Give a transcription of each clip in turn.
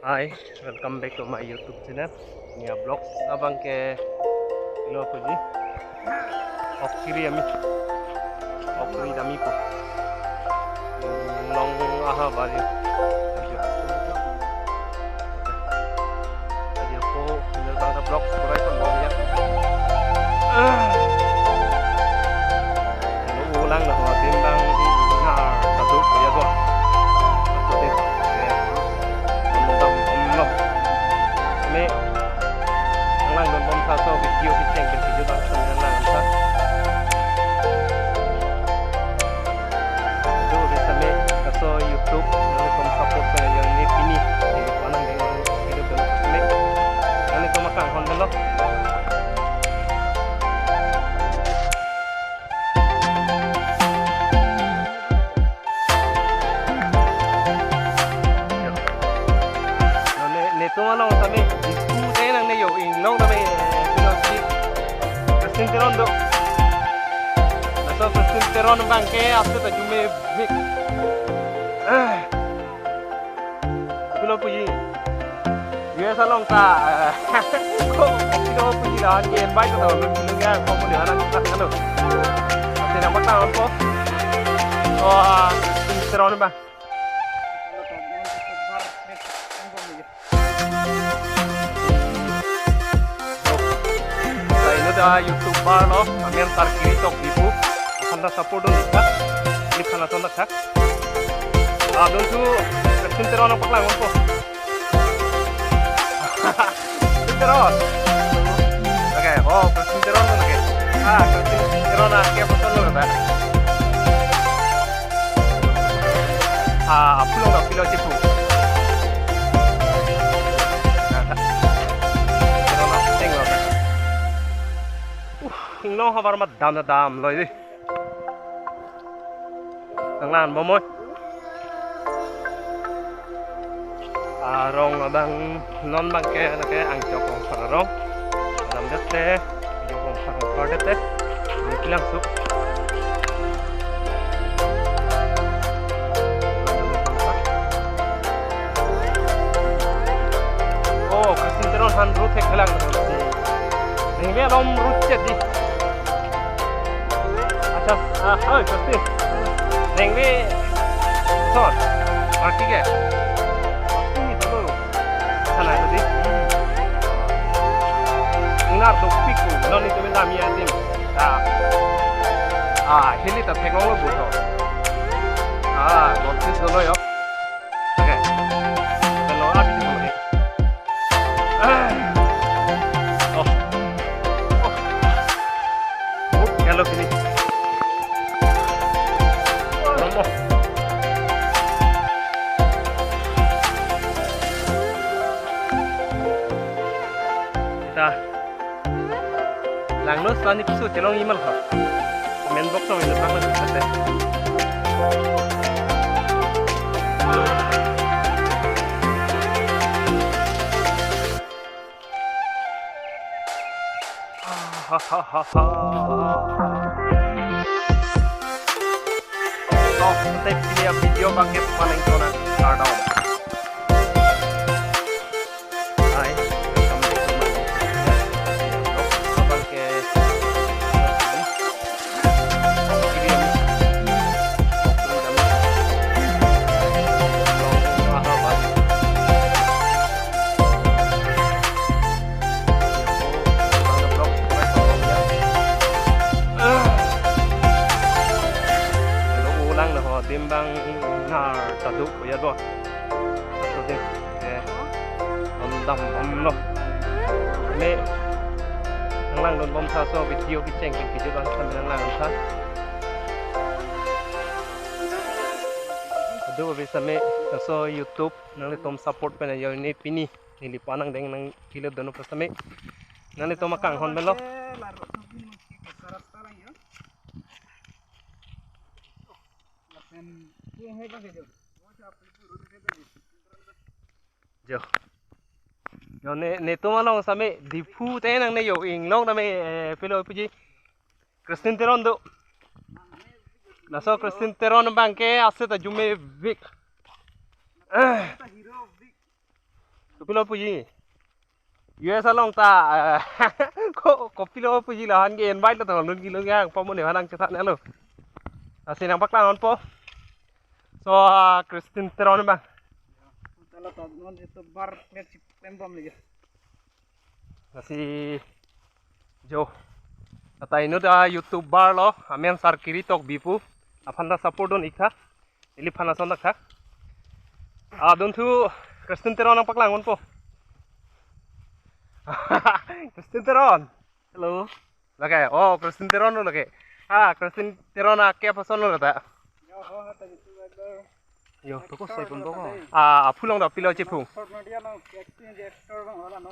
Hi, welcome back to my YouTube channel. Nia vlogs abang ke kilo ko ji. Okiri ami. Okiri dami ko. Long aha bari. Aja ko ini bangsa vlogs ko rai kon bom ya. Ano ulang na ho timbang na tadu ko ya do. May ang lang doon bom sa video kitchen kan video bang sa lang sa do bisa me kaso YouTube na kom support pa yung ni pini hindi ko anang dengan video doon sa me ano ko makang lo nito ano sa me long na may Cristinteron do naso Cristinteron bangke after ta jume big bilo puji ye salong ta ko bilo puji la ye invite ta lu nga ko mo ni ana ta ano ate na mata on po Cristinteron ba YouTube bar no kami antar kiri tok ibu akan support dong kita ini kana ton dak adon tu Cristinteron paklang on po Cristinteron okay Cristinteron no okay Cristinteron ke betul lo ba apulong na pilo chipu Long habar mat dam loi di tang lan bo moi rong abang non bang ke na ke ang chok ong pararong dam dette yo ong pararong dette nikilang su Cristinteron han rut he khalang ning be lom rut chet di oi pasti neng be son party ke ini dulu sana tadi inar do piku non itu minta mi adim hili ta thekong lo buto notice dolo yo oke dolo abi dolo ni hello kini lang no sani pisu chelong imal kha men box no ini bang na kate nanti pilih video pakai paling kona start on timbang na tadu ya do so de dam lo me lang don bom sa so video kitchen ke video bang sa lang sa do bisa me so YouTube nang tom support pe na yo ni pini ni panang deng nang kilo dono pa sa me nang to makang hon belo yo ne to malong sa me dipu te nang ne yo ing long na me pilo puji Cristinteron do naso Cristinteron bangke ase ta jume big Kopilo puji. US along ta kopilo puji lah han ge invite la tong nun gilung yang pomo ne hanang cetak ne lo. Sinang paklan on po. So Christine teron bang. Kalau tak non itu bar chip pembom lagi. Nasi Jo. Ata ino da YouTube bar lo amen sarkiri tok bipu. Apanda support on ikha. Ili phana son kha. Don thu Christine teron ang paklang on po. Christine teron. Hello. Lagay. Oh, Christine teron lo lagay. Christine teron ke pason lo ta. Yo, toko sai pun toko. Phulong da pilo che phung.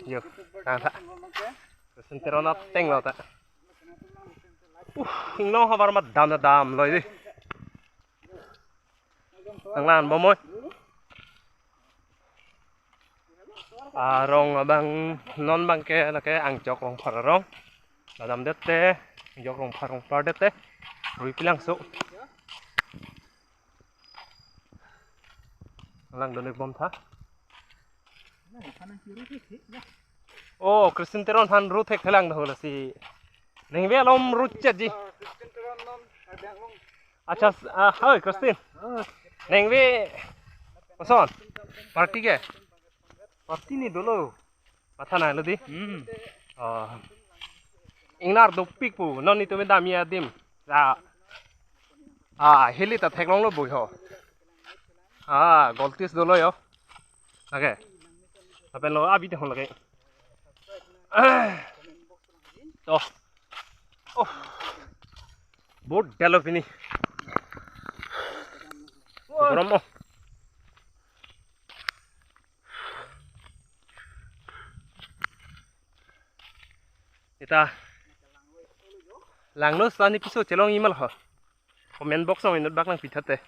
Yo, ta. Christine teron na teng lo ta. Hingno habar ma dam loi di. Ang lan bomoy. Rong bang non bang ke la ke ang jok rong phar rong. Ladam dette, jok rong phar rong par dette. Rui pilang so. Lang donoi bom tha. Oh, Christine teron han ru thek khalang ho la si. Neng ve lom ru chet ji. Acha hai Christine. Neng ve pason. Party ke? Party ni dulu. Pathana lo di. Ingnar do pik pu non itu meda mi adim. Heli ta theklong lo boi ho. Goltis dulu yo. Oke. Apen lo abi te hon lage. Oh. Bot develop ini. Bromo. Ita langno sani piso chelong email ho. Comment box ong inut bak nang pithate.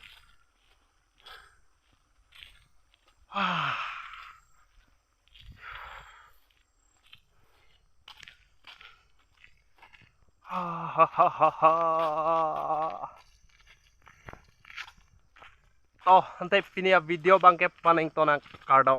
Hante pinia video bangke paneng tona kardau.